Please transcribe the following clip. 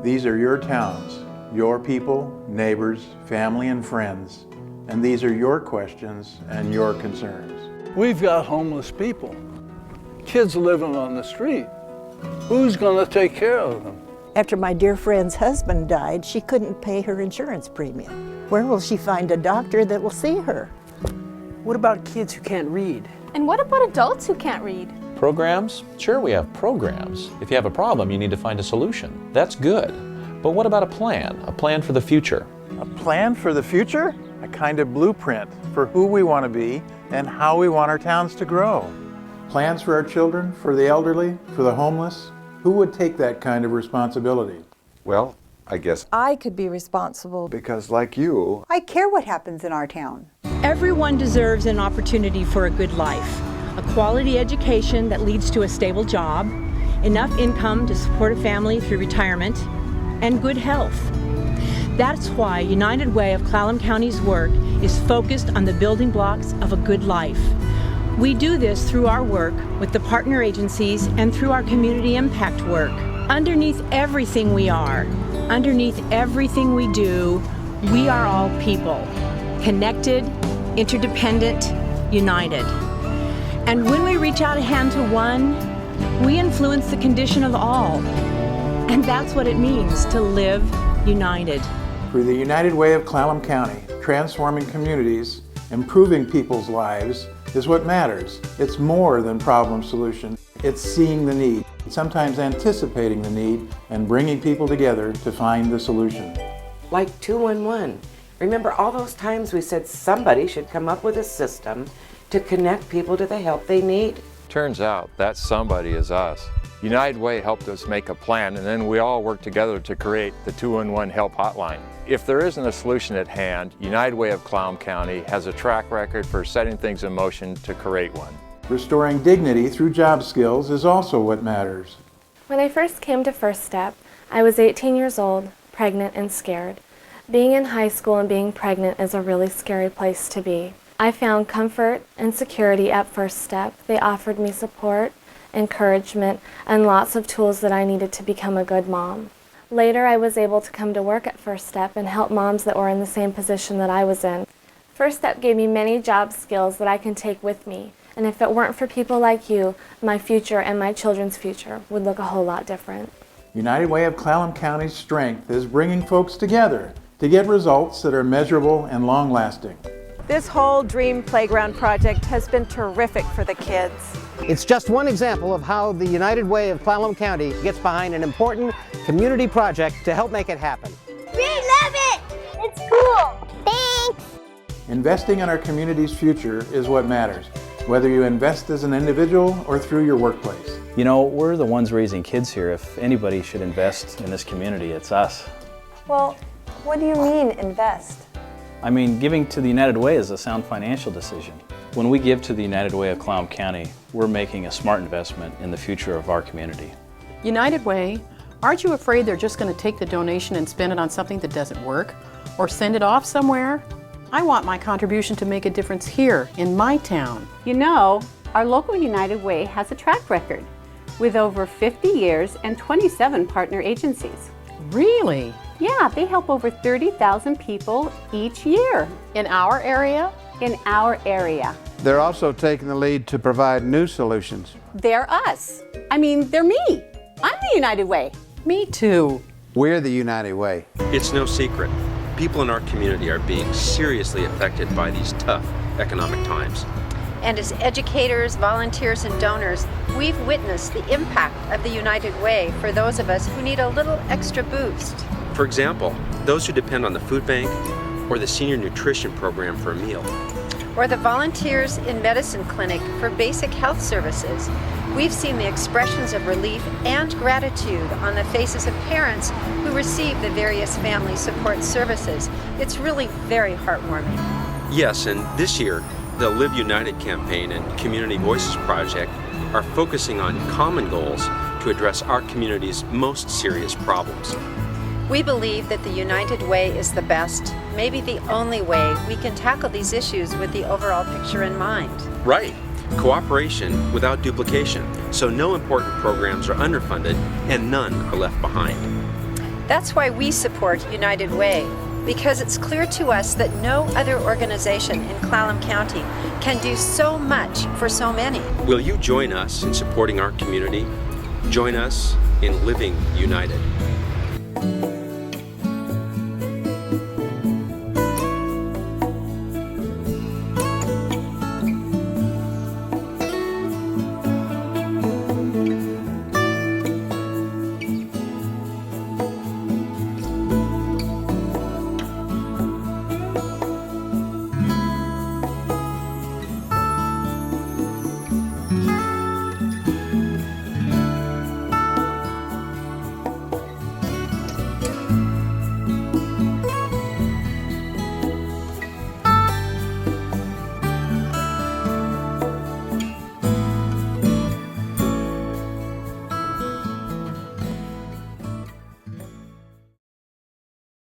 These are your towns, your people, neighbors, family, and friends, and these are your questions and your concerns. We've got homeless people, kids living on the street. Who's going to take care of them? After my dear friend's husband died, she couldn't pay her insurance premium. Where will she find a doctor that will see her? What about kids who can't read? And what about adults who can't read? Programs? Sure, we have programs. If you have a problem, you need to find a solution. That's good. But what about a plan for the future? A plan for the future? A kind of blueprint for who we want to be and how we want our towns to grow. Plans for our children, for the elderly, for the homeless? Who would take that kind of responsibility? Well, I guess I could be responsible because, like you, I care what happens in our town. Everyone deserves an opportunity for a good life, a quality education that leads to a stable job, enough income to support a family through retirement, and good health. That's why United Way of Clallam County's work is focused on the building blocks of a good life. We do this through our work with the partner agencies and through our community impact work. Underneath everything we are, underneath everything we do, we are all people, connected, interdependent, united. And when we reach out a hand to one, we influence the condition of all. And that's what it means to live united. Through the United Way of Clallam County, transforming communities, improving people's lives is what matters. It's more than problem solution. It's seeing the need, sometimes anticipating the need, and bringing people together to find the solution. Like 211. Remember all those times we said somebody should come up with a system to connect people to the help they need? Turns out that somebody is us. United Way helped us make a plan, and then we all worked together to create the 211 Help Hotline. If there isn't a solution at hand, United Way of Clallam County has a track record for setting things in motion to create one. Restoring dignity through job skills is also what matters. When I first came to First Step, I was 18 years old, pregnant and scared. Being in high school and being pregnant is a really scary place to be. I found comfort and security at First Step. They offered me support, encouragement, and lots of tools that I needed to become a good mom. Later, I was able to come to work at First Step and help moms that were in the same position that I was in. First Step gave me many job skills that I can take with me, and if it weren't for people like you, my future and my children's future would look a whole lot different. United Way of Clallam County's strength is bringing folks together to get results that are measurable and long-lasting. This whole Dream Playground project has been terrific for the kids. It's just one example of how the United Way of Clallam County gets behind an important community project to help make it happen. We love it! It's cool! Thanks! Investing in our community's future is what matters, whether you invest as an individual or through your workplace. You know, we're the ones raising kids here. If anybody should invest in this community, it's us. Well, what do you mean, invest? I mean, giving to the United Way is a sound financial decision. When we give to the United Way of Clallam County, we're making a smart investment in the future of our community. United Way, aren't you afraid they're just going to take the donation and spend it on something that doesn't work? Or send it off somewhere? I want my contribution to make a difference here, in my town. You know, our local United Way has a track record with over 50 years and 27 partner agencies. Really? Yeah, they help over 30,000 people each year. In our area? In our area. They're also taking the lead to provide new solutions. They're us. I mean, they're me. I'm the United Way. Me too. We're the United Way. It's no secret. People in our community are being seriously affected by these tough economic times. And as educators, volunteers, and donors, we've witnessed the impact of the United Way for those of us who need a little extra boost. For example, those who depend on the food bank or the senior nutrition program for a meal. Or the volunteers in medicine clinic for basic health services. We've seen the expressions of relief and gratitude on the faces of parents who receive the various family support services. It's really very heartwarming. Yes, and this year, the Live United campaign and Community Voices Project are focusing on common goals to address our community's most serious problems. We believe that the United Way is the best, maybe the only way we can tackle these issues with the overall picture in mind. Right. Cooperation without duplication, so no important programs are underfunded and none are left behind. That's why we support United Way, because it's clear to us that no other organization in Clallam County can do so much for so many. Will you join us in supporting our community? Join us in living united.